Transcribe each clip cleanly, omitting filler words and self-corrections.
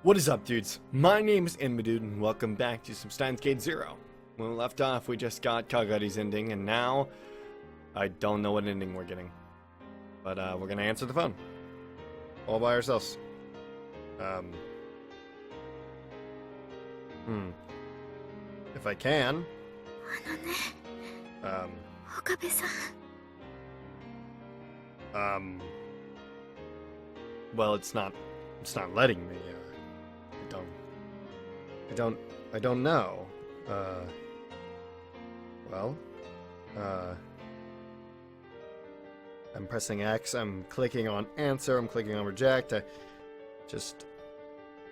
What is up, dudes? My name is Inmadude, and welcome back to some Steins Gate 0. When we left off, we just got Kagari's ending, and now I don't know what ending we're getting. But we're gonna answer the phone. All by ourselves. If I can. Well, it's not letting me. I don't know. I'm pressing X, I'm clicking on answer, I'm clicking on reject,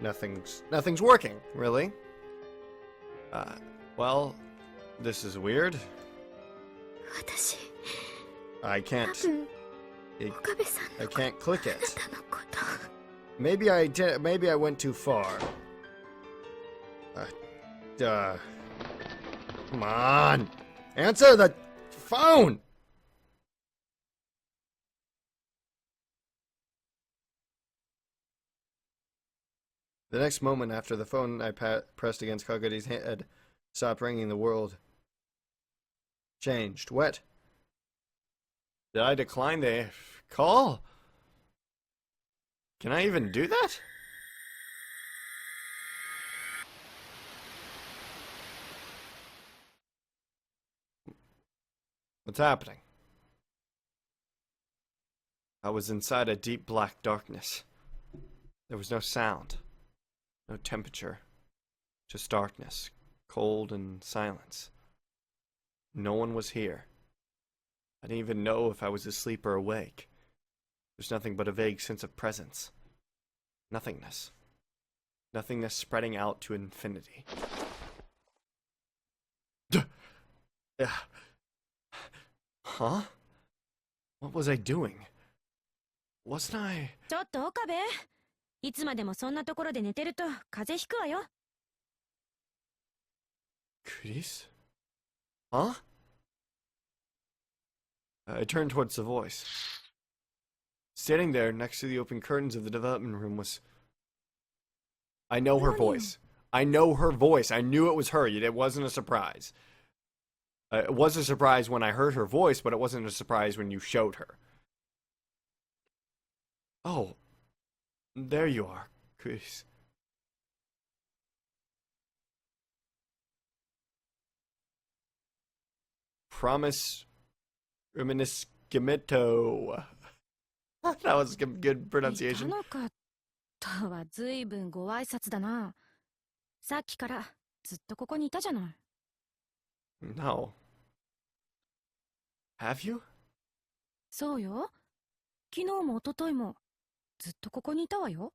nothing's working, really. Well, this is weird. I can't click it. Maybe I went too far. Come on! Answer the phone! The next moment after the phone I pressed against Kagari's head stopped ringing, the world changed. What? Did I decline the call? Can I even do that? What's happening? I was inside a deep black darkness. There was no sound, no temperature, just darkness, cold and silence. No one was here. I didn't even know if I was asleep or awake. There's nothing but a vague sense of presence. Nothingness. Nothingness spreading out to infinity. Huh? What was I doing? Wasn't I... ちょっと岡部、いつまでもそんなところで寝てると風邪ひくわよ。Chris? Huh? I turned towards the voice. Standing there next to the open curtains of the development room was... I know her voice. I know her voice. I knew it was her. It wasn't a surprise. It was a surprise when I heard her voice, but it wasn't a surprise when you showed her. Oh, there you are, Chris. Promise Reminiscimento. That was good pronunciation. いたのかはずいぶんご挨拶だな。さっきからずっとここにいたじゃない。No. Have you? そうよ。昨日も一昨日もずっとここにいたわよ。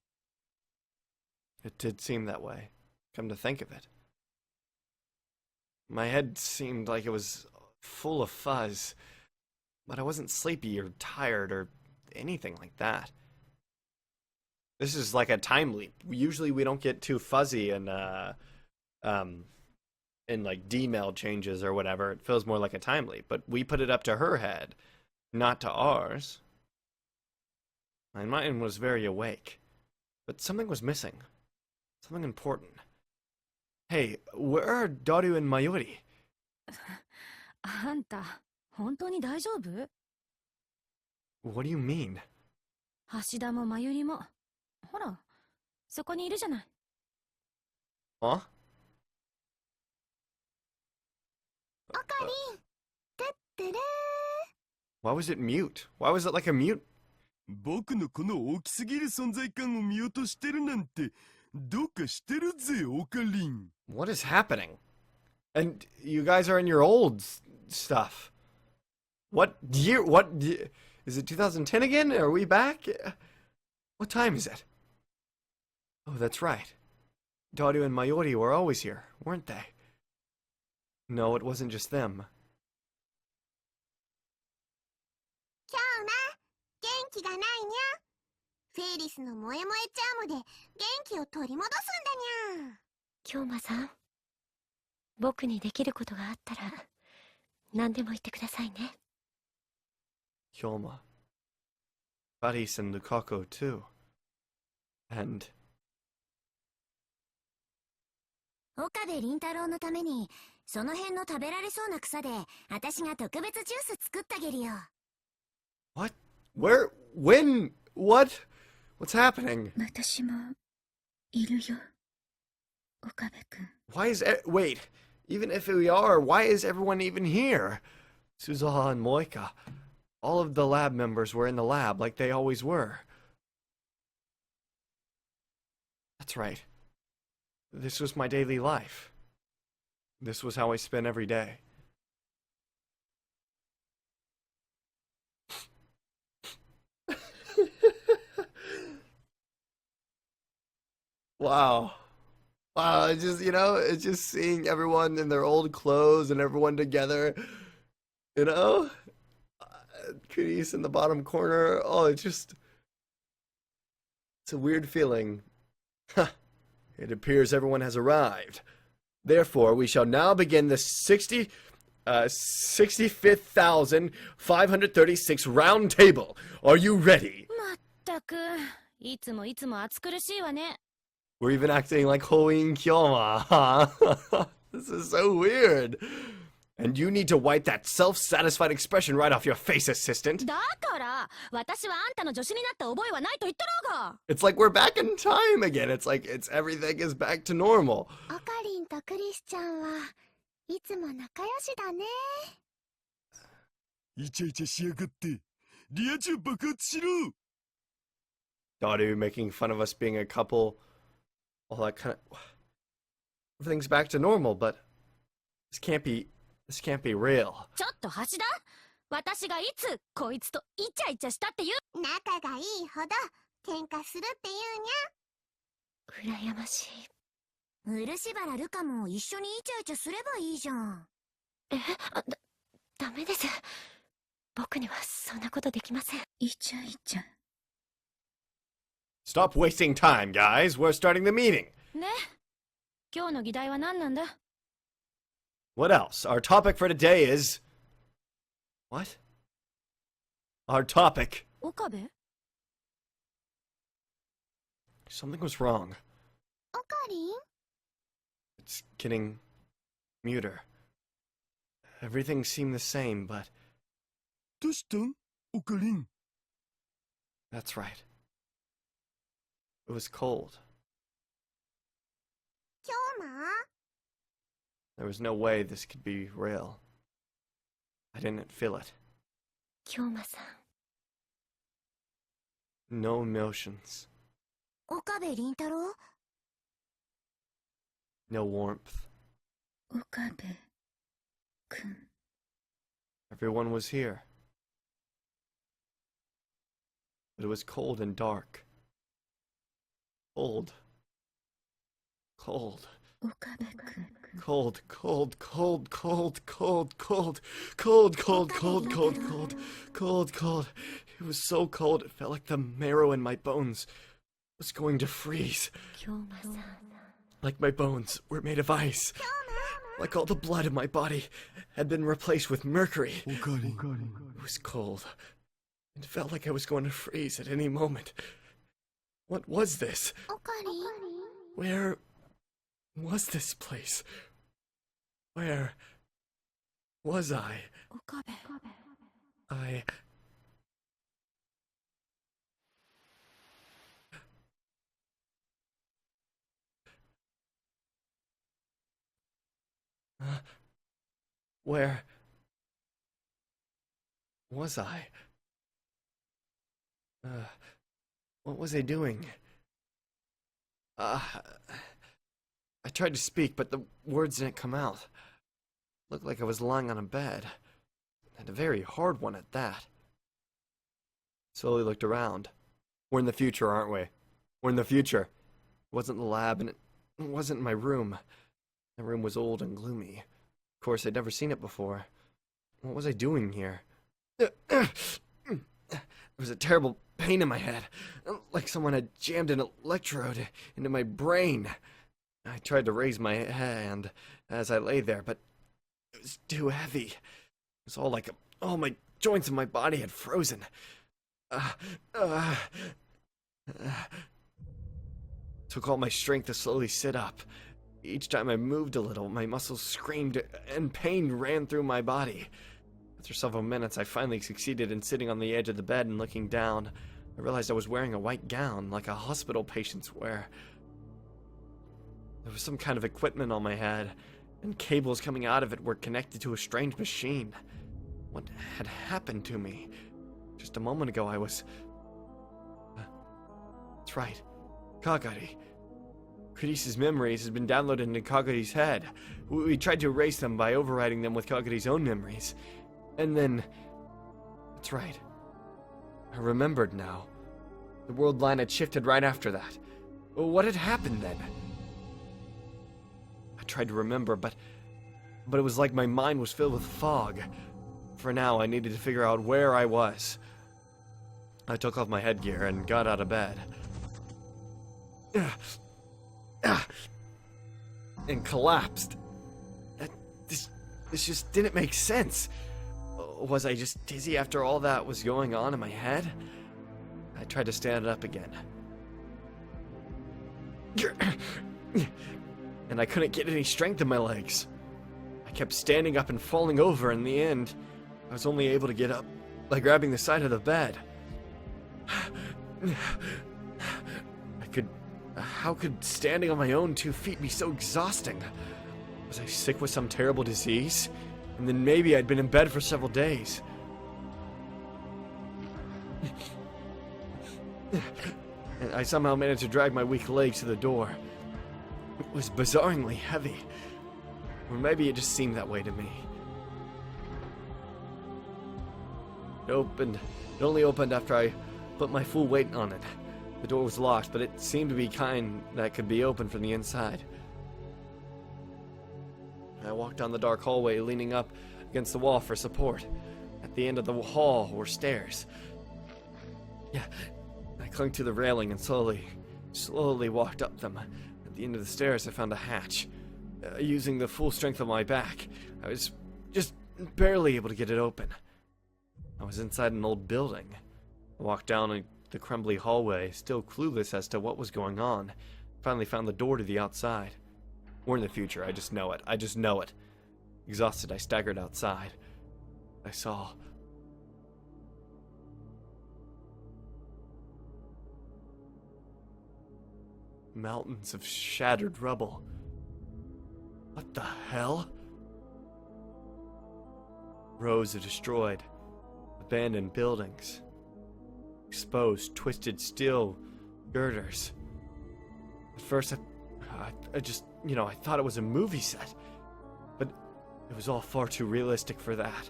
It did seem that way, come to think of it. My head seemed like it was full of fuzz, but I wasn't sleepy or tired or anything like that. This is like a time leap. Usually we don't get too fuzzy in like D-mail changes or whatever. It feels more like a time leap, but we put it up to her head, not to ours. My mind was very awake, but something was missing. Something important. Hey, where are Daru and Mayuri? あんた、本当に大丈夫？ What do you mean? 橋田も真由里も。ほら、そこにいるじゃない。Huh? おかりん、てってれー。 Why was it mute? Why was it like a mute? 僕のこの大きすぎる存在感を見落としてるなんてどうかしてるぜ、オカリン。 What is happening? And you guys are in your old stuff. What year? Is it 2010 again? Are we back? What time is it? Oh, that's right. Daru and Mayuri were always here, weren't they? No, it wasn't just them. 今日な、元気がないにゃ。フェイリスの萌え萌えチャームで元気を取り戻すんだにゃ。京馬さん、僕にできることがあったら何でも言ってくださいね。Hyoma. Paris and Lukaku, too. And 岡部倫太郎のために、その辺の食べられそうな草で、私が特別ジュース作ってあげるよ。What? Where? When? What? What's happening? 私もいるよ、岡部くん。 Why is wait, even if we are, why is everyone even here? Suzaha and Moika. All of the lab members were in the lab like they always were. That's right. This was my daily life. This was how I spent every day. Wow. Wow, it's just, it's just seeing everyone in their old clothes and everyone together, Chris in the bottom corner. Oh, it's a weird feeling. Huh. It appears everyone has arrived. Therefore, we shall now begin the 65,536 round table. Are you ready? まったく、いつも暑苦しいわね。 We're even acting like Hoin Kyoma, huh? This is so weird. And you need to wipe that self-satisfied expression right off your face, assistant. だから、私はあんたの助手になった覚えはないと言ったろうが。 It's like we're back in time again. It's like everything is back to normal. オカリンとクリスちゃんはいつも仲良しだね。イチャイチャしやがって。リア充爆発しろ。 Daru making fun of us being a couple. All that kind of... Everything's back to normal, but this can't be real. ちょっと橋田、私がいつこいつとイチャイチャしたっていう。仲がいいほど喧嘩するって言うにゃ。羨ましい。漆原ルカも一緒にイチャイチャすればいいじゃん。ダメです。僕にはそんなことできません。イチャイチャ。 Stop wasting time, guys. We're starting the meeting. ね、今日の議題は何なんだ？ What else? Our topic for today is... What? Our topic... 岡部？ Something was wrong. オカリン？ It's getting muter. Everything seemed the same, but... どうしたんオカリン。 That's right. It was cold. 今日も？ There was no way this could be real. I didn't feel it. 京馬さん。 No emotions. 岡部倫太郎？ No warmth. 岡部くん。 Everyone was here. But it was cold and dark. Cold. Cold. 岡部くん。 Cold, cold, cold, cold, cold, cold, cold, cold, cold, cold, cold, cold, cold. It was so cold it felt like the marrow in my bones was going to freeze. 京馬さん。 Like my bones were made of ice. Like all the blood in my body had been replaced with mercury. オカリン。 It was cold. It felt like I was going to freeze at any moment. What was this? オカリン？ Where was this place? Where was I? 岡部。 Where was I? What was I doing? I tried to speak, but the words didn't come out. Looked like I was lying on a bed, and a very hard one at that. Slowly looked around. We're in the future, aren't we? We're in the future. It wasn't the lab, and it wasn't my room. The room was old and gloomy. Of course, I'd never seen it before. What was I doing here? There was a terrible pain in my head, like someone had jammed an electrode into my brain. I tried to raise my hand as I lay there, but it was too heavy. It was all like all my joints in my body had frozen. Took all my strength to slowly sit up. Each time I moved a little, my muscles screamed and pain ran through my body. After several minutes, I finally succeeded in sitting on the edge of the bed and looking down. I realized I was wearing a white gown, like a hospital patient's wear. There was some kind of equipment on my head, and cables coming out of it were connected to a strange machine. What had happened to me? Just a moment ago, I was... That's right. Kagari. Kurise's memories had been downloaded into Kagari's head. We tried to erase them by overriding them with Kagari's own memories. And then... That's right. I remembered now. The world line had shifted right after that. What had happened then? I tried to remember, but it was like my mind was filled with fog. For now, I needed to figure out where I was. I took off my headgear and got out of bed. And collapsed. This just didn't make sense. Was I just dizzy after all that was going on in my head? I tried to stand up again. And I couldn't get any strength in my legs. I kept standing up and falling over. In the end, I was only able to get up by grabbing the side of the bed. How could standing on my own 2 feet be so exhausting? Was I sick with some terrible disease? And then maybe I'd been in bed for several days. And I somehow managed to drag my weak legs to the door. It was bizarrely heavy. Or maybe it just seemed that way to me. It only opened after I put my full weight on it. The door was locked, but it seemed to be kind that could be opened from the inside. I walked down the dark hallway, leaning up against the wall for support. At the end of the hall were stairs. I clung to the railing and slowly walked up them. At the end of the stairs, I found a hatch. Using the full strength of my back, I was just barely able to get it open. I was inside an old building. I walked down the crumbly hallway, still clueless as to what was going on. Finally found the door to the outside. We're in the future, I just know it. Exhausted, I staggered outside. I saw... mountains of shattered rubble. What the hell? Rows of destroyed, abandoned buildings. Exposed, twisted steel girders. At first, I just, I thought it was a movie set. But it was all far too realistic for that.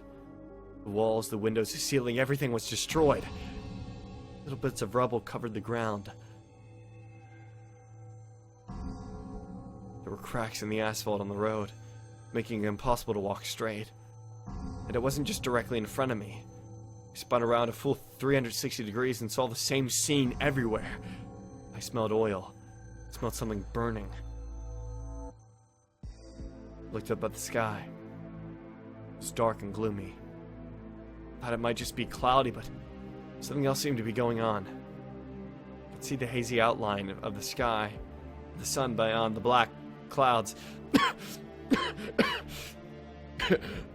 The walls, the windows, the ceiling, everything was destroyed. Little bits of rubble covered the ground. There were cracks in the asphalt on the road, making it impossible to walk straight. And it wasn't just directly in front of me. I spun around a full 360 degrees and saw the same scene everywhere. I smelled oil. I smelled something burning. Looked up at the sky. It was dark and gloomy. Thought it might just be cloudy, but something else seemed to be going on. I could see the hazy outline of the sky, the sun beyond the black clouds.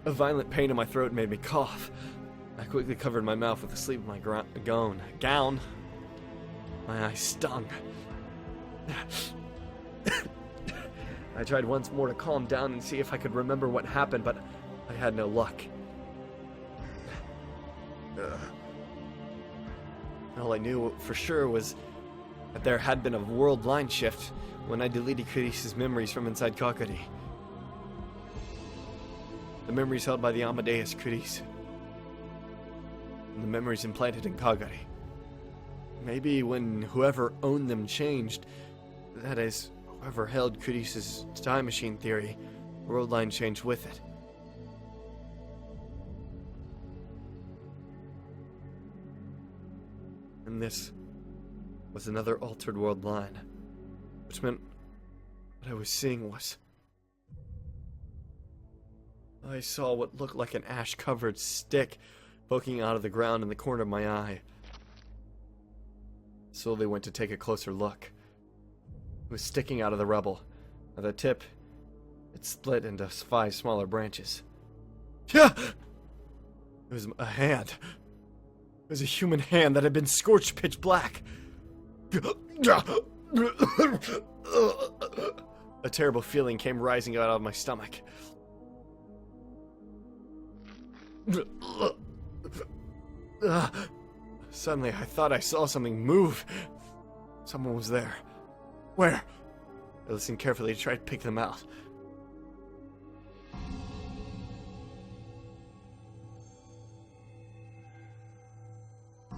A violent pain in my throat made me cough. I quickly covered my mouth with the sleeve of my gown. My eyes stung. I tried once more to calm down and see if I could remember what happened, but I had no luck. All I knew for sure was that there had been a world line shift when I deleted Kurise's memories from inside Kakari. The memories held by the Amadeus Kurise. And the memories implanted in Kagari. Maybe when whoever owned them changed, that is, whoever held Kurise's time machine theory, the world line changed with it. And this was another altered world line, which meant what I was seeing was... I saw what looked like an ash-covered stick poking out of the ground in the corner of my eye. Slowly went to take a closer look. It was sticking out of the rubble, At the tip, it split into 5 smaller branches. Yeah! It was a hand. It was a human hand that had been scorched pitch black. A terrible feeling came rising out of my stomach. Suddenly, I thought I saw something move. Someone was there. Where? I listened carefully to try to pick them out.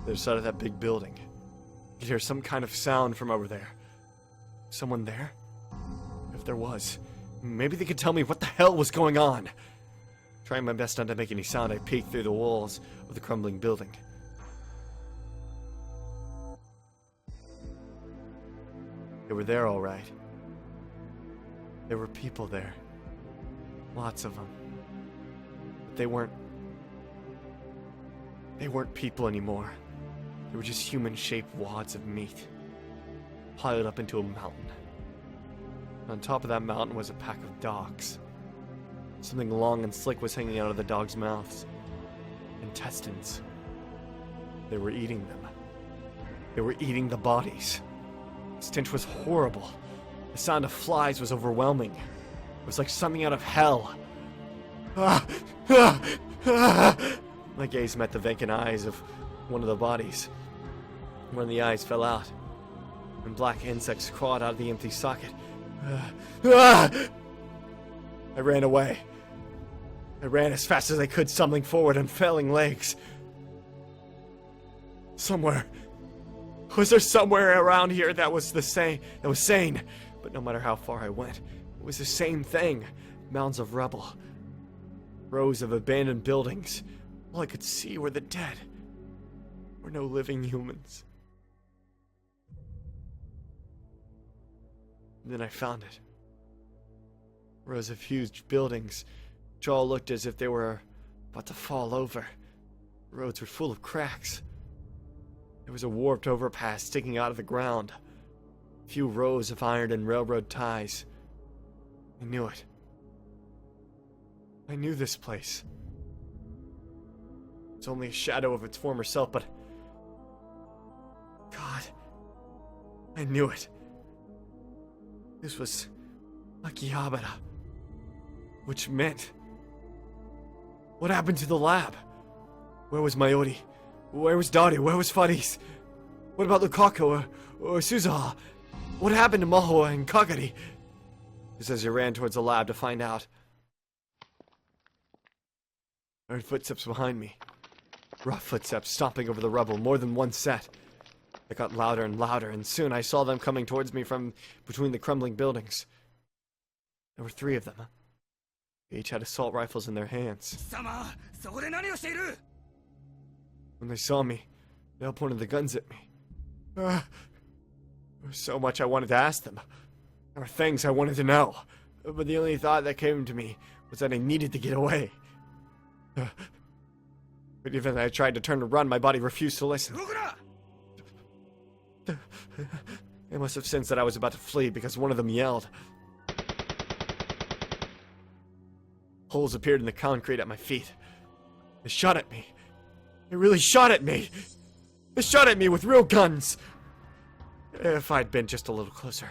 The other side of that big building. I could hear some kind of sound from over there. Someone there? If there was, maybe they could tell me what the hell was going on. Trying my best not to make any sound, I peeked through the walls of the crumbling building. They were there all right. There were people there. Lots of them. But they weren't people anymore. They were just human-shaped wads of meat, piled up into a mountain. On top of that mountain was a pack of dogs. Something long and slick was hanging out of the dogs' mouths. Intestines. They were eating them. They were eating the bodies. The stench was horrible. The sound of flies was overwhelming. It was like something out of hell. My gaze met the vacant eyes of one of the bodies. One of the eyes fell out, and black insects crawled out of the empty socket. I ran away. I ran as fast as I could, stumbling forward on failing legs. Somewhere. Was there somewhere around here that was sane? But no matter how far I went, it was the same thing. Mounds of rubble. Rows of abandoned buildings. All I could see were the dead. Were no living humans. And then I found it. Rows of huge buildings, which all looked as if they were about to fall over. The roads were full of cracks. There was a warped overpass sticking out of the ground. A few rows of iron and railroad ties. I knew it. I knew this place. It's only a shadow of its former self, but... God, I knew it. This was Akihabara. Which meant... What happened to the lab? Where was Mayori? Where was Dari? Where was Faris? What about Lukaku or Suzaha? What happened to Maho and Kagari? Just as I ran towards the lab to find out, I heard footsteps behind me. Rough footsteps stomping over the rubble, more than one set. They got louder and louder, and soon I saw them coming towards me from between the crumbling buildings. There were 3 of them. They each had assault rifles in their hands. When they saw me, they all pointed the guns at me. There was so much I wanted to ask them. There were things I wanted to know. But the only thought that came to me was that I needed to get away. But even as I tried to turn to run, my body refused to listen. They must have sensed that I was about to flee because one of them yelled. Holes appeared in the concrete at my feet. They shot at me. They really shot at me. They shot at me with real guns. If I'd been just a little closer,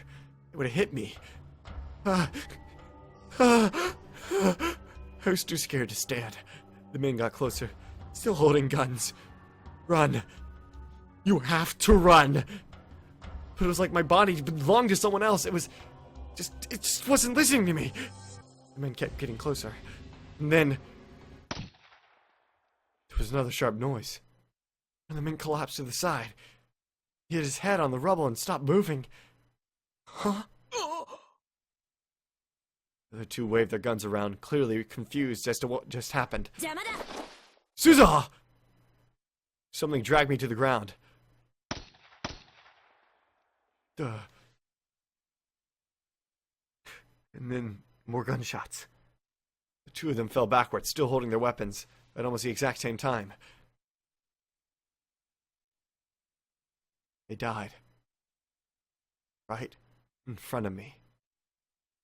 it would have hit me. I was too scared to stand. The men got closer, still holding guns. Run. You have to run. But it was like my body belonged to someone else. It just wasn't listening to me. The men kept getting closer. And then there was another sharp noise. And the man collapsed to the side. He hit his head on the rubble and stopped moving. Huh? The other 2 waved their guns around, clearly confused as to what just happened. Suzaha! Something dragged me to the ground. Duh. And then more gunshots. The 2 of them fell backwards, still holding their weapons, at almost the exact same time. They died. Right in front of me.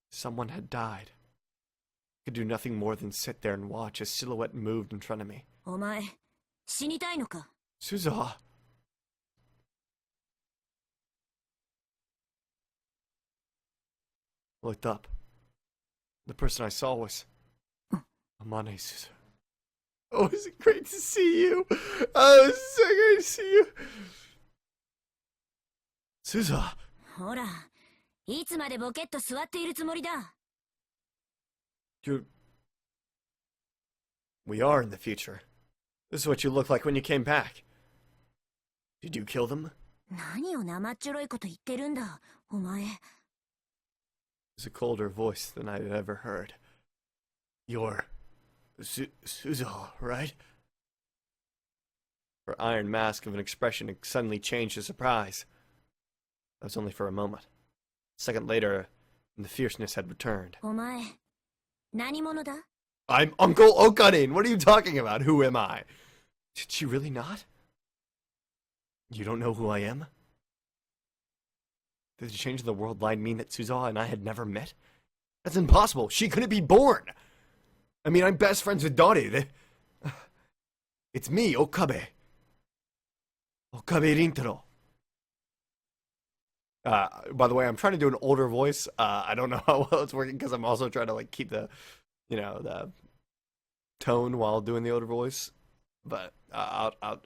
Someone had died. I could do nothing more than sit there and watch as silhouette moved in front of me. お前、死にたいのか? Suzuha! I looked up. The person I saw was Amane Suzuha. Oh, is it great to see you? Oh, it's so great to see you. Suzuha! ほら、いつまでボケっと座っているつもりだ? We are in the future. This is what you looked like when you came back. Did you kill them? 何を生っちょろいこと言ってるんだ、お前. It was a colder voice than I had ever heard. You're Suzuha, right? Her iron mask of an expression had suddenly changed to surprise. That was only for a moment. A second later, and the fierceness had returned. お前、何者だ? I'm Uncle Okarin! What are you talking about? Who am I? Did she really not? You don't know who I am? Did the change in the world line mean that Suzuha and I had never met? That's impossible! She couldn't be born! I mean, I'm best friends with Dori. It's me, Okabe. Okabe Rintaro. By the way, I'm trying to do an older voice. I don't know how well it's working because I'm also trying to like keep the, the tone while doing the older voice. But I'll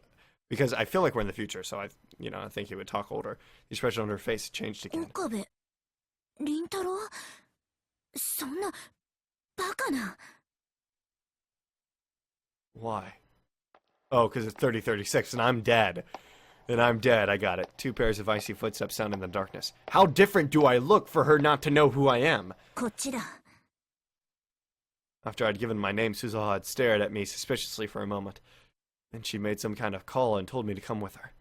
because I feel like we're in the future, so I think he would talk older. The expression on her face changed again. 岡部、凛太郎、そんなバカな. Why? Oh, because it's 3036 and I'm dead. And I'm dead, I got it. Two pairs of icy footsteps sound in the darkness. How different do I look for her not to know who I am? こっちだ. After I'd given my name, Suzuha had stared at me suspiciously for a moment. Then she made some kind of call and told me to come with her.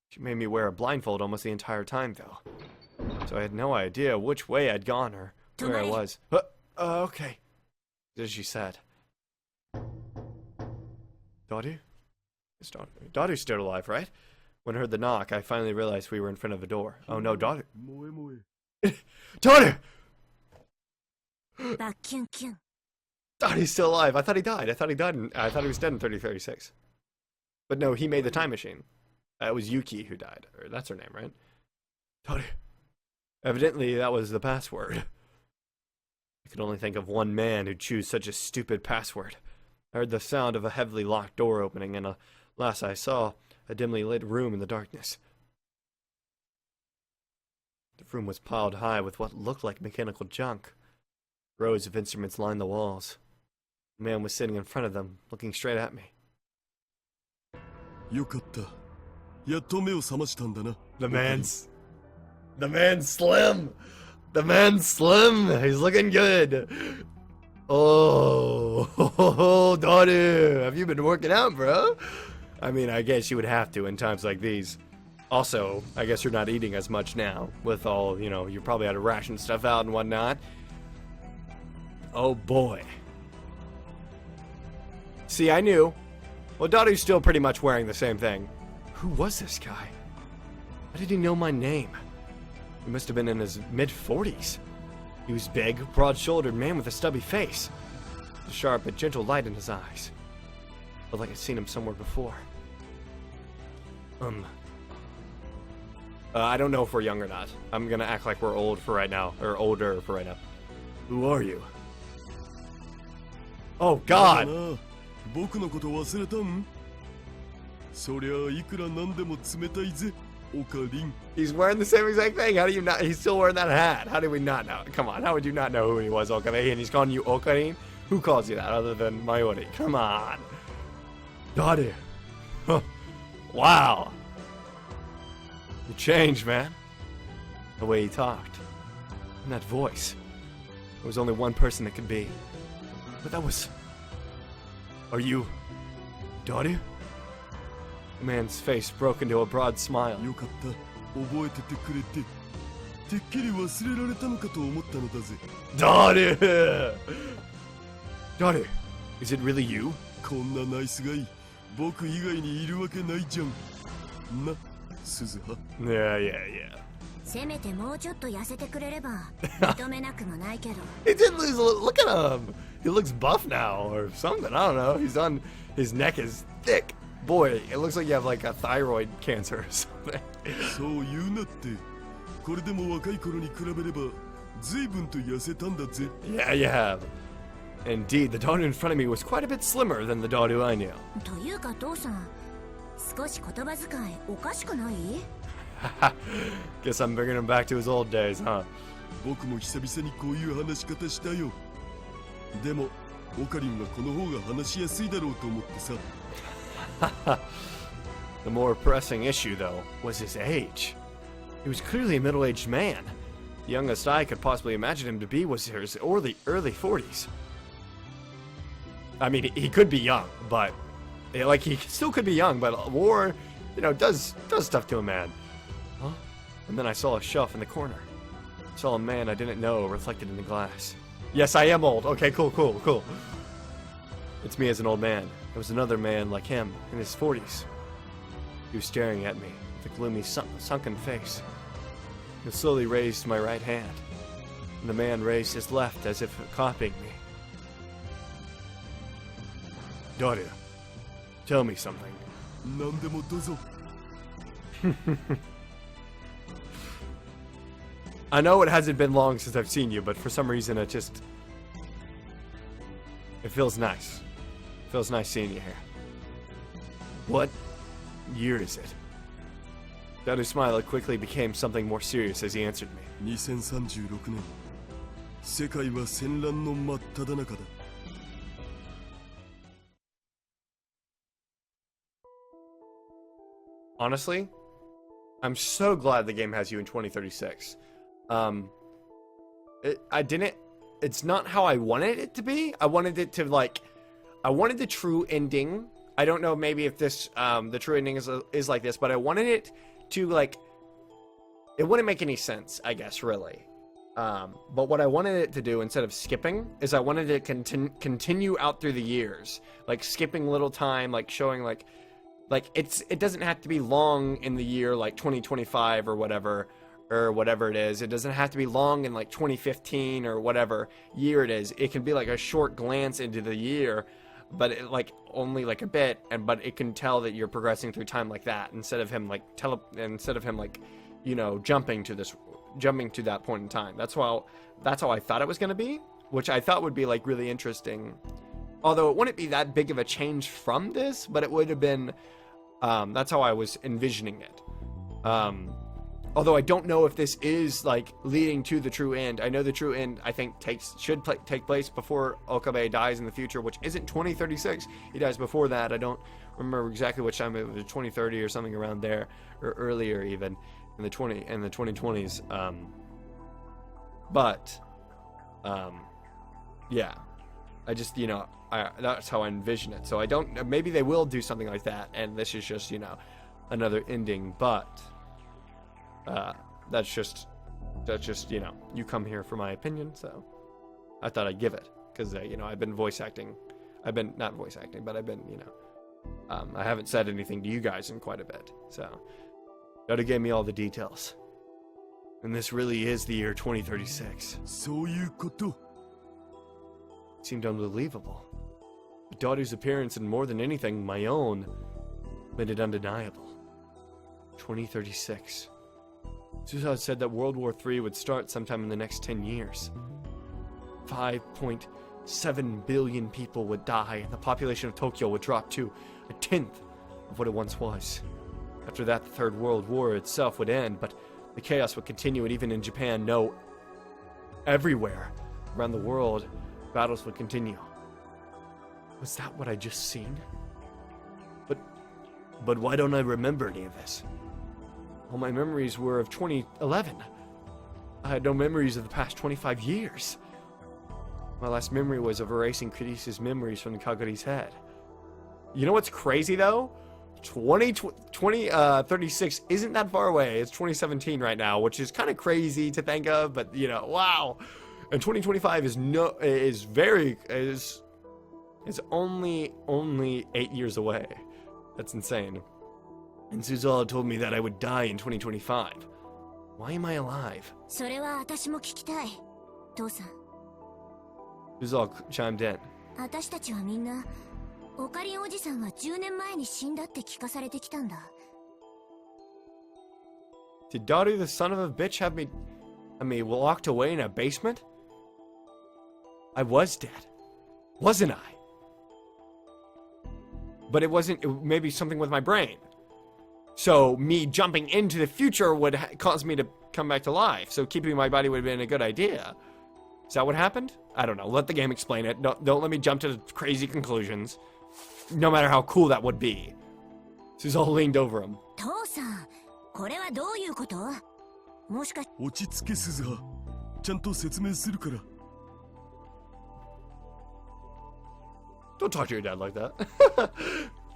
She made me wear a blindfold almost the entire time, though. So I had no idea which way I'd gone or where I was. Okay. As she said. Dadu? Dadu's still alive, right? When I heard the knock, I finally realized we were in front of a door. Oh no, Dadu! Dadu! バッキュンキュン. Dadu's still alive. I thought he died. I thought he was dead in 3036. But no, he made the time machine. It was Yuki who died. Or that's her name, right? Dadu. Evidently, that was the password. I could only think of one man who'd choose such a stupid password. I heard the sound of a heavily locked door opening, and last I saw, a dimly lit room in the darkness. The room was piled high with what looked like mechanical junk. Rows of instruments lined the walls. A man was sitting in front of them, looking straight at me. よかった。やっと目を覚ましたんだな。The man's slim! The man's slim! He's looking good! Oh, Daru! Have you been working out, bro? I mean, I guess you would have to in times like these. Also, I guess you're not eating as much now. With all, you probably had to ration stuff out and whatnot. Oh boy. See, I knew. Well, Daru's still pretty much wearing the same thing. Who was this guy? How did he know my name? He must have been in his mid-40s. He was big, broad-shouldered man with a stubby face. A sharp but gentle light in his eyes. Felt like I'd seen him somewhere before. I don't know if we're young or not. I'm gonna act like we're old for right now, or older for right now. Who are you? Oh God! 僕のこと忘れたん? そりゃいくらなんでも冷たいぜ、オカリン. He's wearing the same exact thing. How do you not? He's still wearing that hat. How do we not know? Come on, how would you not know who he was, Okabe? And he's calling you Okarin? Who calls you that other than Mayori? Come on. Daru. Wow. You changed, man. The way he talked. And that voice. There was only one person that could be. But that was... Are you... Daru? The man's face broke into a broad smile. よかった。覚えててくれて。てっきり忘れられたのかと思ったのだぜ。Daru! Daru, is it really you? こんなナイスガイ、僕以外にいるわけないじゃん。な、鈴葉。Yeah. せめてもうちょっと痩せてくれれば認めなくもないけど。 He did lose a little. Look at him. He looks buff now or something. I don't know. He's on. His neck is thick. Boy, it looks like you have like a thyroid cancer or something. そう言うなって。これでも若い頃に比べれば随分と痩せたんだぜ。 Yeah, you have. Indeed, the daughter in front of me was quite a bit slimmer than the daughter I knew. というか父さん、少し言葉遣いおかしくない？ Guess I'm bringing him back to his old days, huh? 僕も久々にこういう話し方したよ。でもオカリンはこの方が話しやすいだろうと思ってさ。The more pressing issue, though, was his age. He was clearly a middle-aged man. The youngest I could possibly imagine him to be was his early 40s. I mean, he could be young, but like he still could be young, but war, does stuff to a man. Huh? And then I saw a shelf in the corner. Saw a man I didn't know reflected in the glass. Yes, I am old. Okay, cool. It's me as an old man. It was another man like him in his 40s. He was staring at me with a gloomy, sunken face. I slowly raised my right hand, and the man raised his left as if copying me. Daughter, tell me something. 何でもどうぞ。 I know it hasn't been long since I've seen you, but for some reason it feels nice. It feels nice seeing you here. What year is it? Daddy's smile quickly became something more serious as he answered me. 2036年。世界は戦乱の真っ只中だ。 Honestly, I'm so glad the game has you in 2036. It's not how I wanted it to be. I wanted it to I wanted the true ending. I don't know maybe if this, the true ending is like this, but I wanted it to it wouldn't make any sense, I guess, really. But what I wanted it to do instead of skipping is I wanted it to continue out through the years, like skipping little time, like showing it doesn't have to be long in the year like 2025 or whatever it is. It doesn't have to be long in like 2015 or whatever year it is. It can be like a short glance into the year, but only like a bit, but it can tell that you're progressing through time like that instead of him jumping to that point in time. That's how I thought it was going to be, which I thought would be like really interesting. Although it wouldn't be that big of a change from this, but it would have been, that's how I was envisioning it. Although I don't know if this is like leading to the true end. I know the true end, I think, should take place before Okabe dies in the future, which isn't 2036. He dies before that. I don't remember exactly which time. It was 2030 or something around there, or earlier even in the 2020s. Yeah, I just that's how I envision it. So I don't. Maybe they will do something like that, and this is just another ending, but. That's just you come here for my opinion, so I thought I'd give it because I've been not voice acting, but I've been I haven't said anything to you guys in quite a bit, so gotta give me all the details. And this really is the year 2036. そういうこと。 It seemed unbelievable. My daughter's appearance and more than anything my own made it undeniable. 2036. Susan said that World War III would start sometime in the next 10 years. 5.7 billion people would die, and the population of Tokyo would drop to a tenth of what it once was. After that, the Third World War itself would end, but the chaos would continue, and even in Japan, no, everywhere around the world, battles would continue. Was that what I just seen? But why don't I remember any of this? All my memories were of 2011. I had no memories of the past 25 years. My last memory was of erasing Kritis's memories from the Kaguri's head. You know what's crazy though? 2036 isn't that far away. It's 2017 right now, which is kind of crazy to think of, but wow. And 2025 is only 8 years away. That's insane. And Suzal told me that I would die in 2025. Why am I alive? それは私も聞きたい。父さん。Who's all chimed in? 私たちはみんな、オカリンおじさんは10年前に死んだって聞かされてきたんだ。Did Daru the son of a bitch have me locked away in a basement? I was dead. Wasn't I? But it wasn't, maybe something with my brain. So me jumping into the future would cause me to come back to life. So keeping my body would have been a good idea. Is that what happened? I don't know. Let the game explain it. Don't let me jump to crazy conclusions. No matter how cool that would be. She's all leaned over him. 父さん、これはどういうこと？もしかし落ち着け鈴葉。ちゃんと説明するから。Don't talk to your dad like that.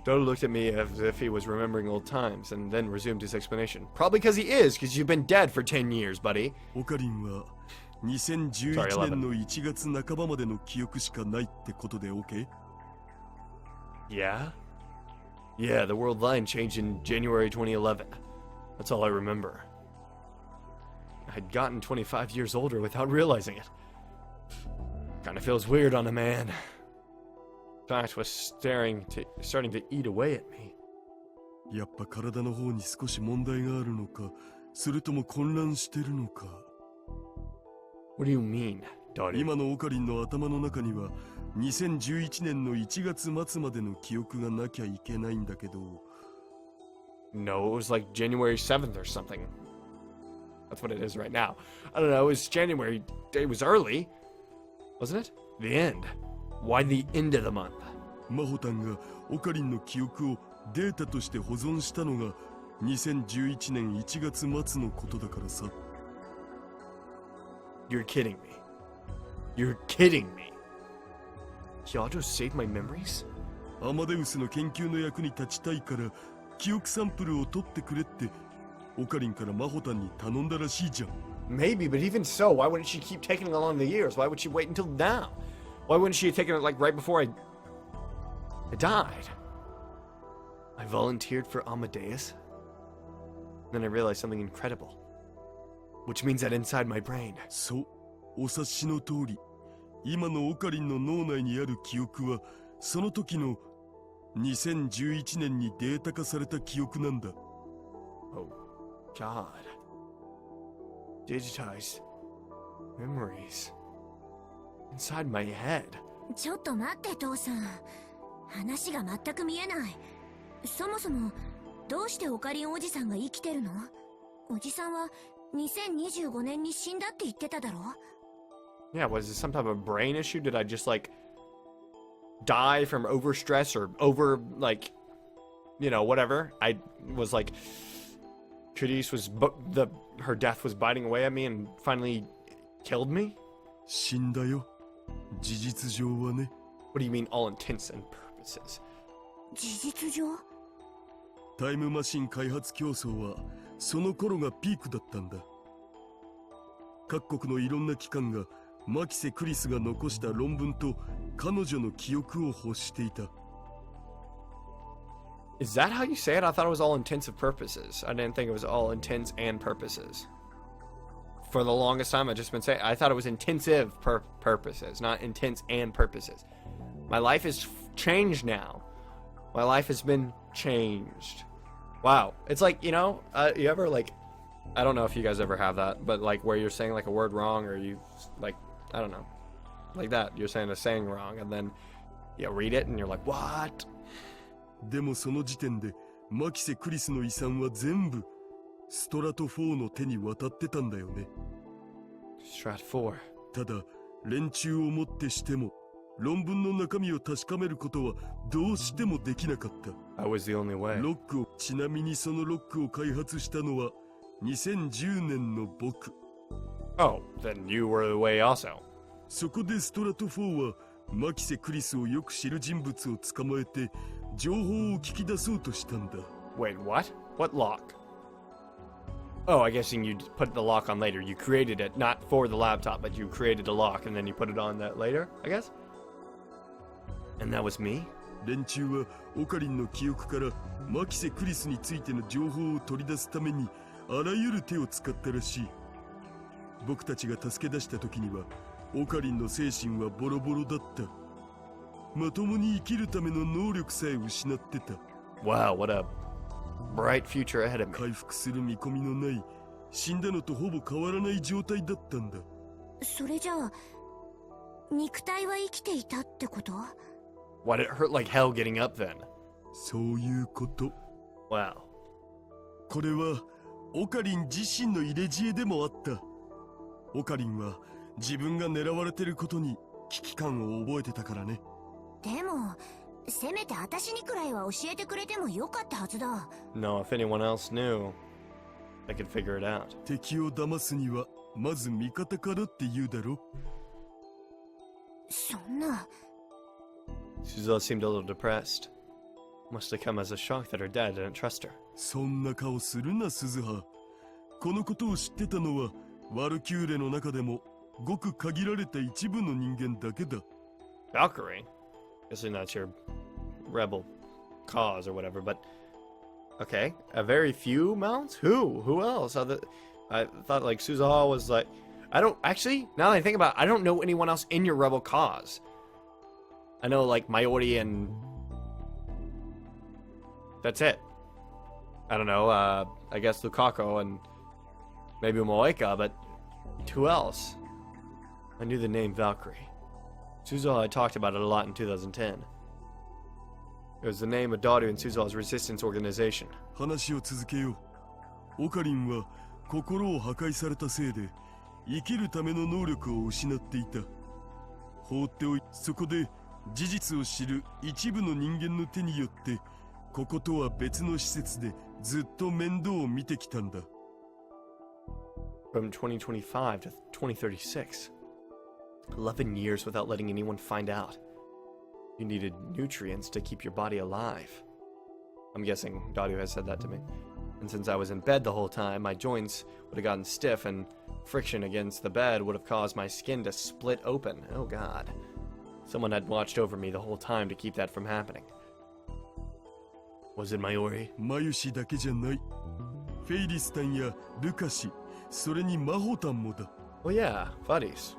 Dodo looked at me as if he was remembering old times and then resumed his explanation. Probably because he is, because you've been dead for 10 years, buddy. オカリンは2011年の1月半ばまでの記憶しかないってことで OK? Yeah? Yeah, the world line changed in January 2011. That's all I remember. I'd gotten 25 years older without realizing it. Kinda feels weird on a man. Fact was starting to eat away at me. やっぱ体の方に少し問題があるのか、それとも混乱してるのか。What do you mean, Daru? 今のオカリンの頭の中には2011年の1月末までの記憶がなきゃいけないんだけど。No, it was like January 7th or something. That's what it is right now. I don't know, it was January. It was early. Wasn't it? The end. Why the end of the month? マホタンがオカリンの記憶をデータとして保存したのが2011年1月末のことだからさ。You're kidding me. You're kidding me. Y'all just saved my memories? アマデウスの研究の役に立ちたいから記憶サンプルを取ってくれってオカリンからマホタンに頼んだらしいじゃん。Maybe, but even so, why wouldn't she keep taking along the years? Why would she wait until now? Why wouldn't she have taken it like right before I died? I volunteered for Amadeus. Then I realized something incredible. Which means that inside my brain. そう、お察しの通り、今のオカリンの脳内にある記憶はその時の2011年にデータ化された記憶なんだ。Oh, God. Digitized memories inside my head. ちょっと待って父さん。話が全く見えない。そもそもどうしてオカリンおじさんが生きてるの？おじさんは2025年に死んだって言ってただろ？ Yeah, was it some type of brain issue? Did I just like die from overstress or over like, you know, whatever? I was like, Cadiz was her death was biting away at me and finally killed me? 死んだよ。事実上はね。What do you mean all intents and purposes? 事実上？タイムマシン開発競争はその頃がピークだったんだ。各国のいろんな機関がマキセ・クリスが残した論文と彼女の記憶を欲していた。Is that how you say it? I thought it was all intensive purposes. I didn't think it was all intents and purposes. For the longest time, I've just been saying, I thought it was intensive purposes, not intents and purposes. My life is changed now. My life has been changed. Wow. It's like, you know, you ever like, I don't know if you guys ever have that, but like where you're saying like a word wrong or you like, I don't know, like that. You're saying a saying wrong and then you read it and you're like, what? でもその時点でマキセ・クリスの遺産は全部ストラト4の手に渡ってたんだよね。Strat 4. ただ連中をもってしても論文の中身を確かめることはどうしてもできなかった。I was the only way. ロックをちなみにそのロックを開発したのは2010年の僕。Oh, then you were the way also. そこでストラト4はマキセ・クリスをよく知る人物を捕まえて情報を聞き出そうとしたんだ。Wait, what? What lock? Oh, I guess you put the lock on later. You created it, not for the laptop, but you created a lock and then you put it on that later, I guess? And that was me? 連中はオカリンの記憶からマキセ・クリスについての情報を取り出すためにあらゆる手を使ったらしい。僕たちが助け出した時にはオカリンの精神はボロボロだった。まともに生きるための能力さえ失ってた。 Wow, what a bright future ahead of me. 回復する見込みのない死んだのとほぼ変わらない状態だったんだ。それじゃあ肉体は生きていたってこと？ Why did it hurt like hell getting up then? そういうこと。 Wow. これはオカリン自身の入れ知恵でもあった。オカリンは自分が狙われてることに危機感を覚えてたからね。でもせめて私にくらいは教えてくれてもよかったはずだ。 No, if anyone else knew, I could figure it out. 敵を騙すにはまず味方からって言うだろ。そんな。 Suzuha seemed a little depressed. Must have come as a shock that her dad didn't trust her. そんな顔するな、鈴葉。このことを知ってたのはワルキューレの中でもごく限られた一部の人間だけだ。 Valkyrie? Guessing that's your rebel cause or whatever, but okay, a very few mounts? Who else? I thought like Suzuha was like, I don't actually, now that I think about it, I don't know anyone else in your rebel cause. I know like Mayori and that's it. I don't know, I guess Lukaku and maybe Moeka, but who else? I knew the name Valkyrie. Suzuha had talked about it a lot in 2010. It was the name of Daru and Suzuha's resistance organization. 話を続けよう。オカリンは心を破壊されたせいで生きるための能力を失っていた。放っておい、そこで事実を知る一部の人間の手によってこことは別の施設でずっと面倒を見てきたんだ。 From 2025 to 2036. 11 years without letting anyone find out. You needed nutrients to keep your body alive. I'm guessing Daru has said that to me. And since I was in bed the whole time, my joints would have gotten stiff and friction against the bed would have caused my skin to split open. Oh god. Someone had watched over me the whole time to keep that from happening. Was it Mayori? マユシだけじゃない。フェイリスタンやルカシ、それにマホタンもだ。 Oh yeah, buddies.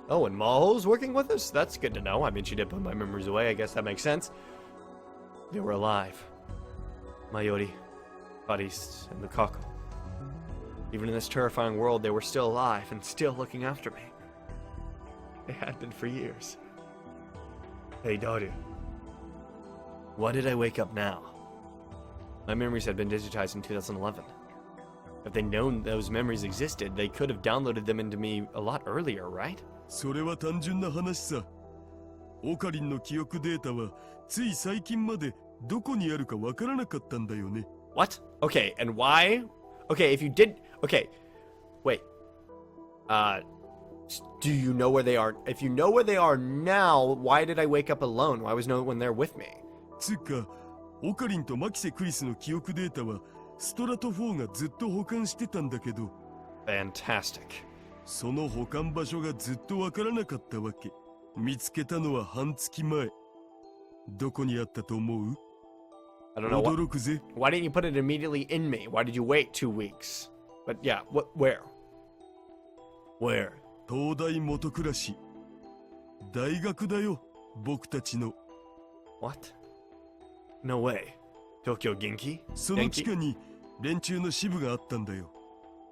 Oh, and Maho's working with us? That's good to know. I mean, she did put my memories away. I guess that makes sense. They were alive. Mayori, buddies, and Lukaku. Even in this terrifying world, they were still alive and still looking after me. They had been for years. Hey, Daru. Why did I wake up now? My memories had been digitized in 2011. If they'd known those memories existed, they could have downloaded them into me a lot earlier, right? それは単純な話さ。オカリンの記憶データはつい最近までどこにあるかわからなかったんだよね。 What? Okay, and why? Okay, if you did... Okay, wait. Do you know where they are? If you know where they are now, why did I wake up alone? Why was no one there with me? つうか、オカリンとマキセ・クリスの記憶データはストラト4がずっと保管してたんだけど、 Fantastic. その保管場所がずっとわからなかったわけ。見つけたのは半月前。どこにあったと思う？ I don't know. 驚くぜ。 Why didn't you put it immediately in me? Why did you wait 2 weeks? But yeah, where? Where? 東大元暮らし。大学だよ、僕たちの。 What? No way. Tokyo Genki? その地下に連中の支部があったんだよ。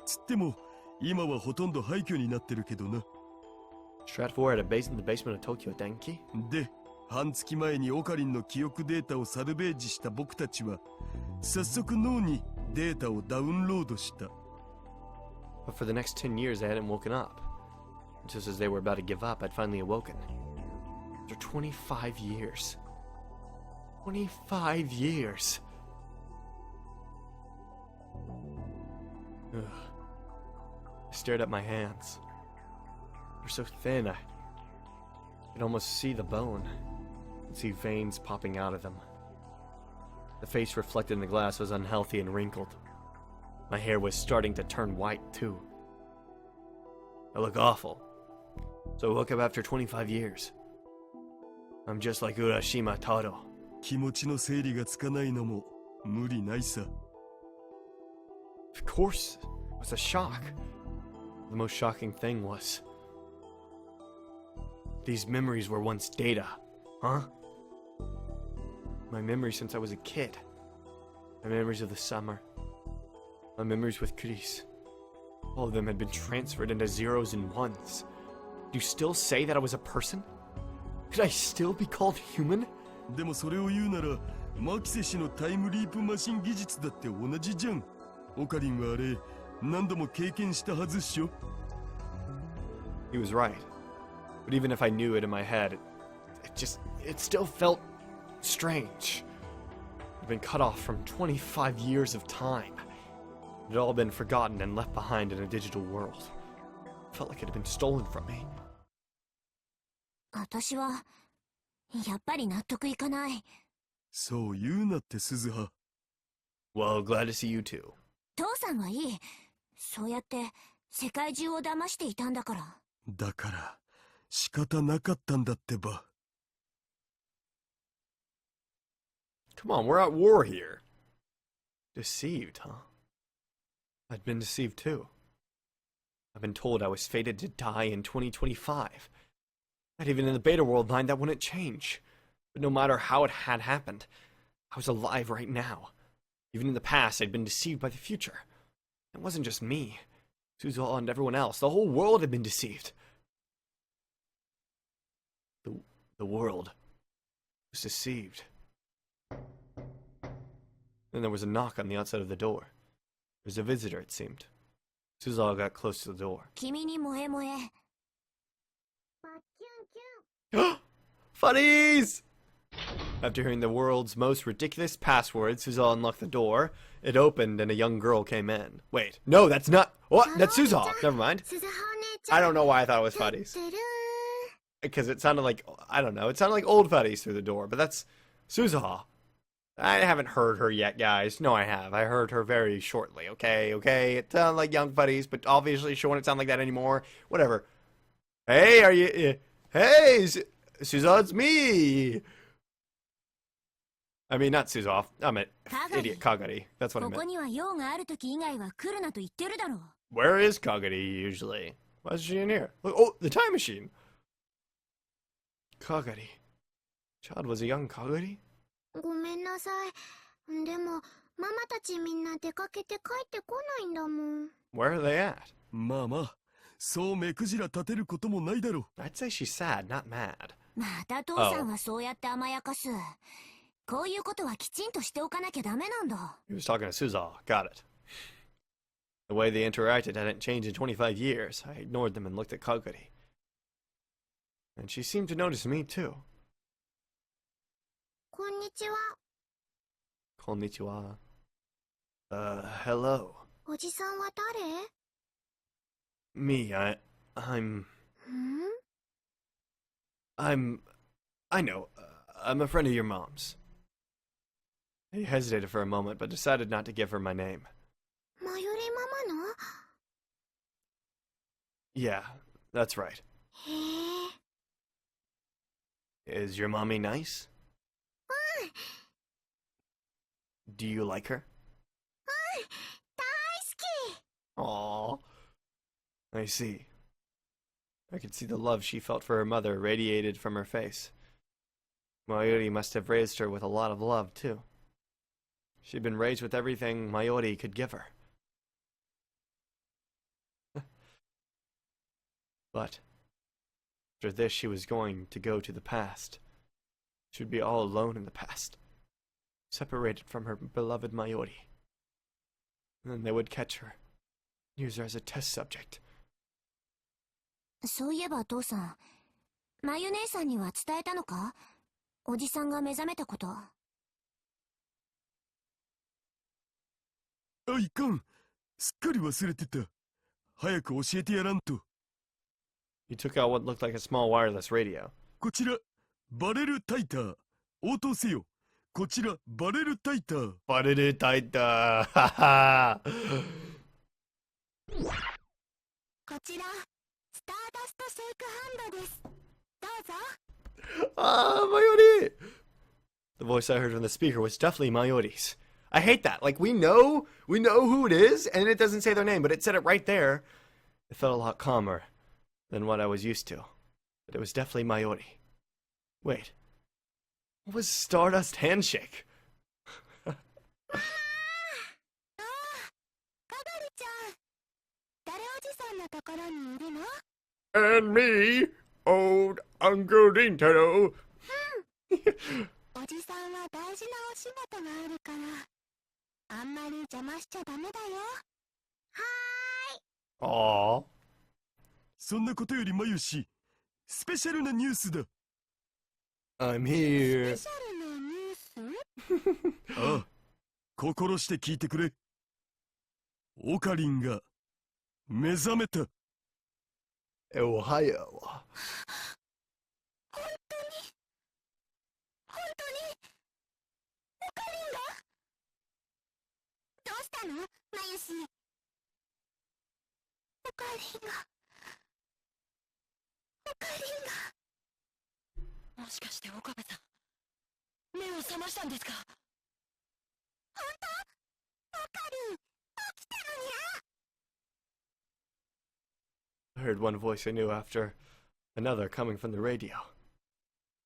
つっても今はほとんど廃墟になってるけどな。 Stratfor at a base in the basement of Tokyo Denki? で、半月前にオカリンの記憶データをサルベージした僕たちは早速脳にデータをダウンロードした。 But for the next 10 years, I hadn't woken up. Just as they were about to give up, I'd finally awoken. After 25 years. 25 years. Ugh. I stared at my hands. They're so thin, I could almost see the bone. I could see veins popping out of them. The face reflected in the glass was unhealthy and wrinkled. My hair was starting to turn white, too. I look awful. So I woke up after 25 years. I'm just like Urashima Taro. 気持ちの整理がつかないのも無理ないさ。Of course, it was a shock. The most shocking thing was... these memories were once data, huh? My memories since I was a kid. My memories of the summer. My memories with Chris. All of them had been transferred into zeros and ones. Do you still say that I was a person? Could I still be called human? でもそれを言うならマキセ氏のタイムリープマシン技術だって同じじゃん。オカリンはあれ何度も経験したはずっしょ。 He was right. But even if I knew it in my head, it still felt strange. I'd been cut off from 25 years of time. It had all been forgotten and left behind in a digital world. It felt like it had been stolen from me. 私はやっぱり納得いかない。そう言うなって鈴葉。 Well, glad to see you too. 父さんはいい。そうやって世界中を騙していたんだから。だから仕方なかったんだってば。 Come on, we're at war here. Deceived, huh? I'd been deceived too. I've been told I was fated to die in 2025. That even in the beta world line, that wouldn't change. But no matter how it had happened, I was alive right now. Even in the past, I'd been deceived by the future. It wasn't just me. Suzuha and everyone else. The whole world had been deceived. The world was deceived. Then there was a knock on the outside of the door. It was a visitor, it seemed. Suzuha got close to the door. 君に萌え萌え。 Funnies! After hearing the world's most ridiculous password, Suzuha unlocked the door. It opened and a young girl came in. Wait, no, that's not... What? That's Suzuha. Never mind. I don't know why I thought it was Funnies. Because it sounded like... I don't know. It sounded like old Funnies through the door, but that's Suzuha. I haven't heard her yet, guys. No, I have. I heard her very shortly, okay? It sounded like young Funnies, but obviously she won't sound like that anymore. Whatever. Hey, are you... Hey, Suzuha, it's me! I mean, not Suzuha. I'm an idiot. Kagari. That's what I ここ meant. には用がある時以外は来るなと言ってるだろう。 Where is Kagari usually? Why is she in here? Look, oh, the time machine! Kagari. Child was a young Kagari? ごめんなさい。でも、ママたちみんな出かけて帰ってこないんだもん。 Where are they at? まあまあそう目くじら立てることもないだろう。 I'd say she's sad, not mad. また父さんはそうやって甘やかす。こういうことはきちんとしておかなきゃダメなんだ。 He was talking to Suzuha. Got it. The way they interacted hadn't changed in 25 years. I ignored them and looked at Kagari. And she seemed to notice me, too. こんにちは。 Konnichiwa. Hello. おじさんは誰？ Me, I'm... ん？ I know. I'm a friend of your mom's. He hesitated for a moment, but decided not to give her my name. マヨリママの？ Yeah, that's right. へえ。 Is your mommy nice? Do you like her? 大好き。 Aww. I see. I could see the love she felt for her mother radiated from her face. Mayuri must have raised her with a lot of love, too. She'd been raised with everything Mayuri could give her. But after this, she was going to go to the past. She would be all alone in the past, separated from her beloved Mayuri. And then they would catch her, use her as a test subject. そういえば父さん、マユ姉さんには伝えたのか？おじさんが目覚めたこと。あ、いかん。すっかり忘れてた。早く教えてやらんと。 He took out what looked like a small wireless radio. こちらバレルタイター。応答せよ。こちらバレルタイター。 Barelu Taita! Haha! こちら、スターダストシェイクハンドです。どうぞ。 Ah, Mayuri! The voice I heard from the speaker was definitely Mayuri's. I hate that. Like, we know who it is, and it doesn't say their name, but it said it right there. It felt a lot calmer than what I was used to. But it was definitely Mayuri. Wait. What was Stardust Handshake? ああ、かがりちゃん。誰おじさんのところにいるの？ And me, old Uncle Rintaro. おじさんは大事なお仕事があるから、あんまり邪魔しちゃダメだよ。は Aww. そんなことよりまゆし、スペシャルなニュースだ。 I'm ーい。 here. スペシャルなニュース？ああ、心して聞いてくれ。オカリンが目覚めた。 Ohio. 本当に？本当に？オカリンが？どうしたの？まゆし。オカリンが。オカリンが。もしかして岡部さん、目を覚ましたんですか？本当？オカリン、起きたのにゃ。 I heard one voice I knew after another coming from the radio.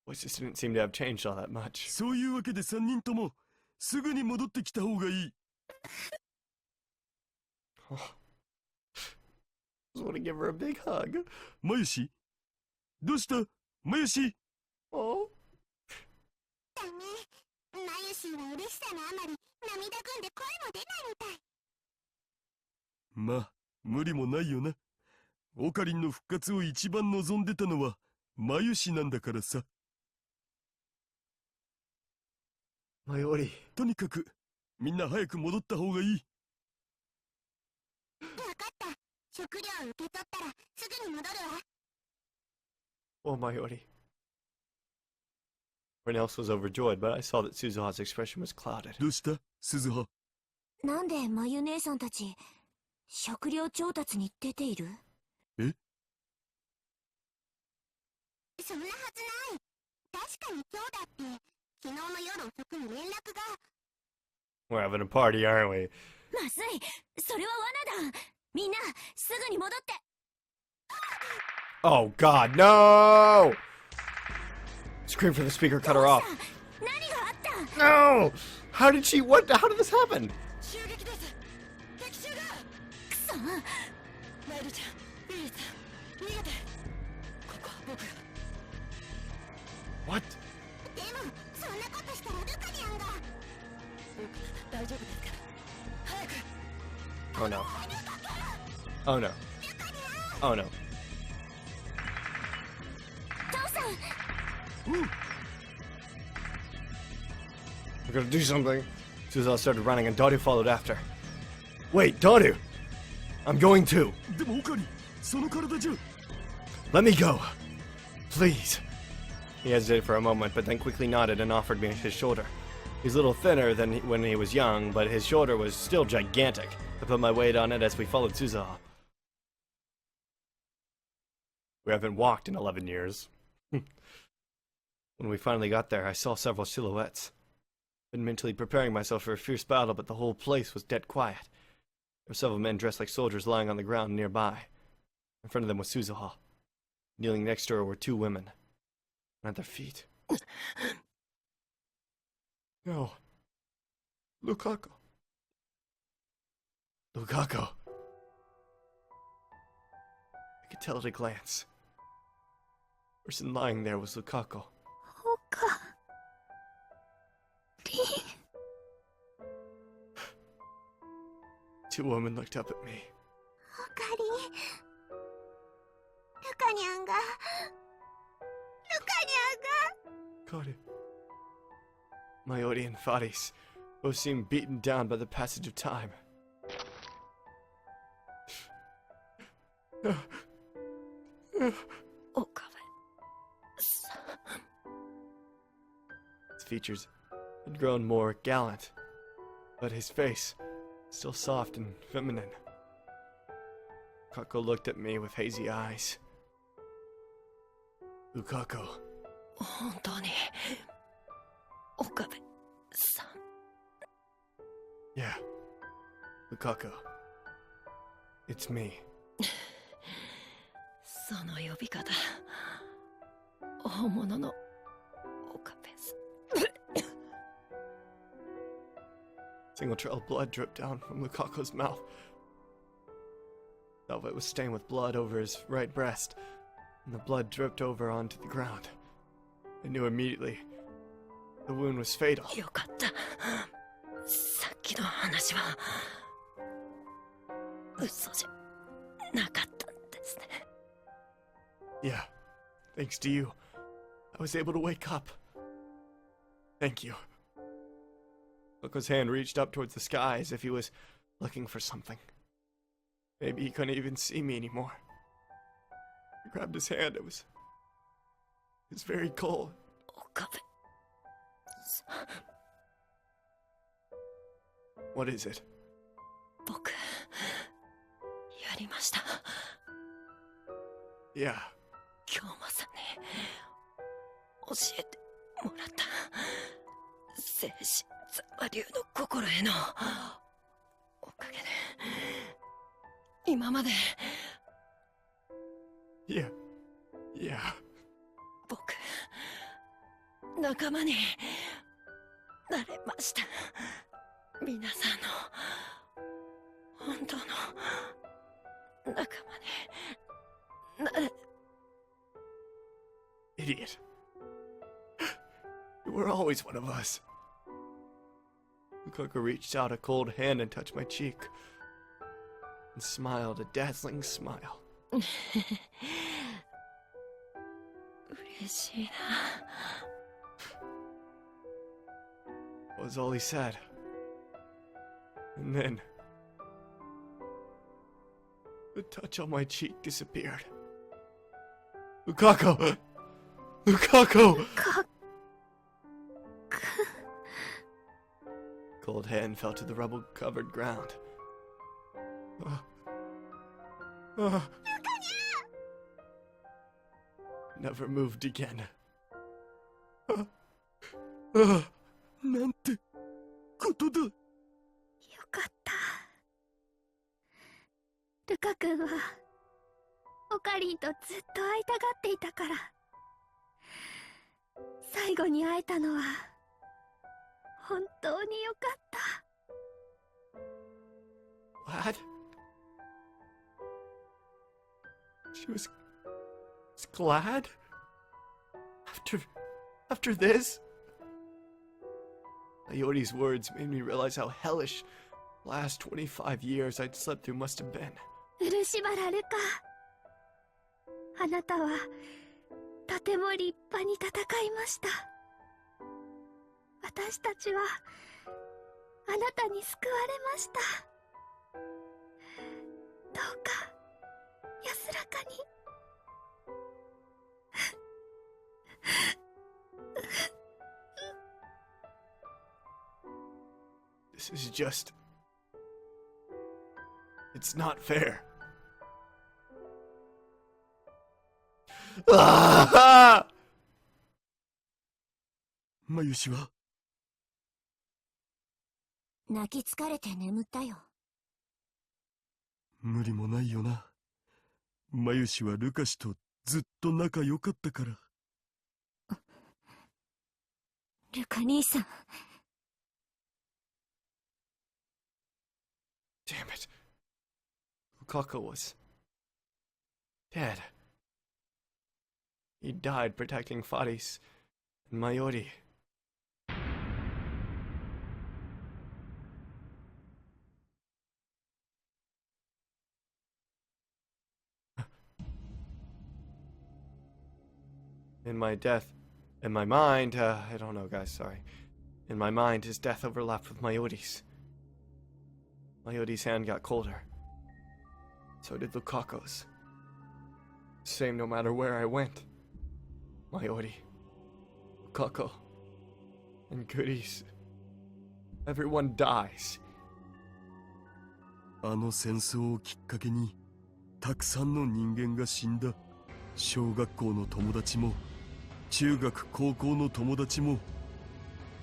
Voices didn't seem to have changed all that much. そういうわけで3人ともすぐに戻ってきた方がいい。 I just want to give her a big hug. まゆし、どうしたまゆし。 Oh. だね。まゆしは嬉しさのあまり涙ぐんで声も出ないみたい。まあ、無理もないよな。オカリンの復活を一番望んでたのはまゆしなんだからさ。 Mayuri. とにかくみんな早く戻った方がいい。わかった。食料を受け取ったらすぐに戻るわ。 Oh, Mayuri. Everyone else was overjoyed, but I saw that Suzuha's expression was clouded. どうした鈴葉。なんでまゆ姉さんたち食料調達に出ている？え？そんなはずない。確かに今日だって昨日の夜遅くに連絡が。 We're having a party, aren't we? まずい。それは罠だ。みんなすぐに戻って。 Oh, God, no! Scream for the speaker, cut her off. 何があった？ No! How did she, what, how did this happen? 襲撃です。敵襲だ。くそ。マイルちゃん、ビリーさん、逃げて。ここは僕が。 What? でもそんなことしたらルカニャンが。大丈夫ですから。早く。 Oh, no. Oh, no. Oh, no. 父さん。 We're gonna do something. Suzuha started running and Daru followed after. Wait, Daru! I'm going too. でもオカリン、その体じゃ。 Let me go. Please. He hesitated for a moment, but then quickly nodded and offered me his shoulder. He's a little thinner than when he was young, but his shoulder was still gigantic. I put my weight on it as we followed Suzuha. We haven't walked in 11 years. When we finally got there, I saw several silhouettes. Been mentally preparing myself for a fierce battle, but the whole place was dead quiet. There were several men dressed like soldiers lying on the ground nearby. In front of them was Suzuha. Kneeling next to her were two women. And at their feet. No. Lukaku. Lukaku. I could tell at a glance. The person lying there was Lukaku. おかりん。 Two women looked up at me. おかりん。ルカニャンが。ルカニャンが。Karu. Mayuri and Faris both seemed beaten down by the passage of time. His features had grown more gallant, but his face still soft and feminine. Kako looked at me with hazy eyes. Lukaku. 本当に岡部さん。Yeah. Lukaku. It's me. その呼び方、大物のオカペス。 Single trail of blood dripped down from Lukaku's mouth. Velvet was stained with blood over his right breast, and the blood dripped over onto the ground. I knew immediately the wound was fatal. よかった。さっきの話は嘘じゃなかったんですね。Yeah, thanks to you, I was able to wake up. Thank you. Lukaku's hand reached up towards the sky as if he was looking for something. Maybe he couldn't even see me anymore. I grabbed his hand. It was very cold. オカペ。 What is it? 僕やりました。 Yeah. 京馬さんに教えてもらった精神座馬流の心へのおかげで今まで Yeah. Yeah. 僕仲間になれました。皆さんの本当の仲間になれ。 Idiot. You were always one of us. Lukaku reached out a cold hand and touched my cheek, and smiled a dazzling smile. 嬉しいな。 Was all he said. And then, the touch on my cheek disappeared. Lukaku! Lukaku! Cold hand fell to the rubble-covered ground. Never moved again. なんてことだ。よかった。ルカ君はオカリンとずっと会いたがっていたから。最後に会えたのは本当によかった。 Lad? She was glad? After this? Ayoti's words made me realize how hellish the last 25 years I'd slept through must have been. 漆原ルカ、あなたはとても立派に戦いました。私たちはあなたに救われました。どうか安らかに。This is just... It's not fair. Ah! マユシは泣き疲れて眠ったよ。無理もないよな。マユシはルカシとずっと仲良かったから。ルカ兄さん。Damn it. Lukaku was... dead. He died protecting Faris and Mayori. In my mind, I don't know, guys, sorry. In my mind, his death overlapped with Mayori's. Mayori's hand got colder. So did Lukaku's. Same no matter where I went. Mayori, Lukaku, and Goodies. Everyone dies. あの戦争をきっかけにたくさんの人間が死んだ。小学校の友達も中学高校の友達も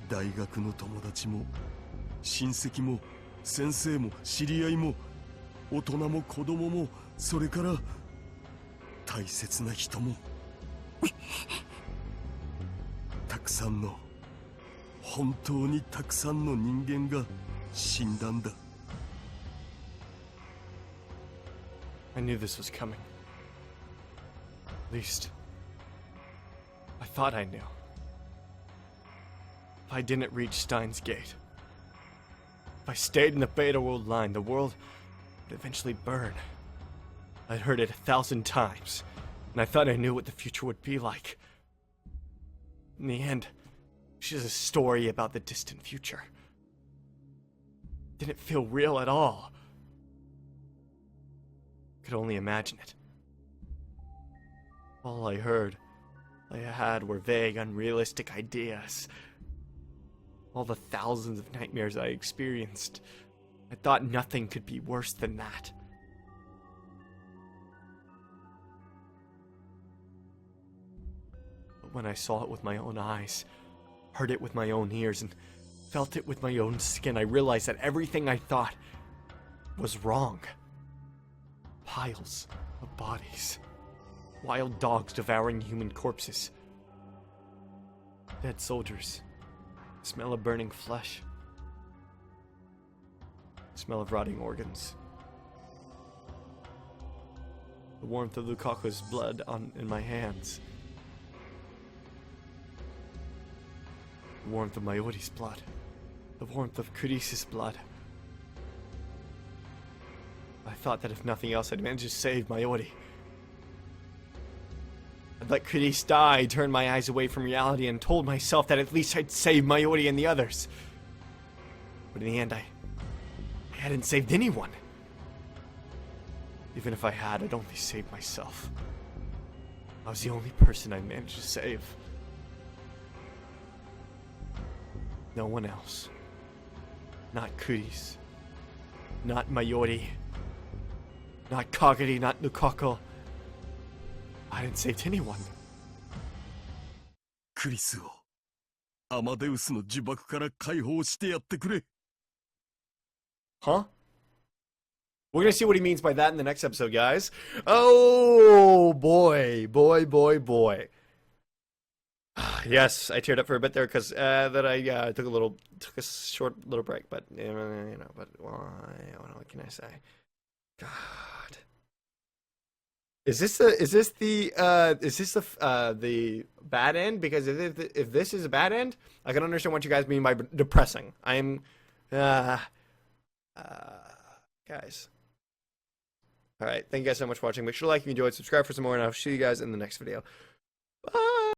大学の友達も親戚も先生も知り合いも大人も子供もそれから大切な人もたくさんの本当にたくさんの人間が死んだんだ。 I knew this was coming. At least, I thought I knew. If I didn't reach Steins Gate, if I stayed in the Beta World line, the world would eventually burn. I'd heard it 1,000 times, and I thought I knew what the future would be like. In the end, it's just a story about the distant future. It didn't feel real at all. I could only imagine it. All I heard, all I had were vague, unrealistic ideas. All the thousands of nightmares I experienced, I thought nothing could be worse than that. But when I saw it with my own eyes, heard it with my own ears, and felt it with my own skin, I realized that everything I thought was wrong. Piles of bodies. Wild dogs devouring human corpses. Dead soldiers. The smell of burning flesh. The smell of rotting organs. The warmth of Lukaku's blood in my hands. The warmth of Mayori's blood. The warmth of Kurisa's blood. I thought that if nothing else, I'd manage to save Mayori. I'd let Kuris die, turned my eyes away from reality, and told myself that at least I'd save Mayori and the others. But in the end, I hadn't saved anyone. Even if I had, I'd only saved myself. I was the only person I managed to save. No one else. Not Kuris. Not Mayori. Not Kagari, not Lukaku. I hadn't saved anyone. クリスをアマデウスの呪縛から解放してやってくれ。 Huh? We're gonna see what he means by that in the next episode, guys. Oh boy, boy, boy, boy. Yes, I teared up for a bit there because that I took a short little break, but you know, but why? What can I say? God, is this the bad end? Because if this is a bad end, I can understand what you guys mean by depressing. I'm guys. All right, thank you guys so much for watching. Make sure to like if you enjoyed, subscribe for some more, and I'll see you guys in the next video. Bye.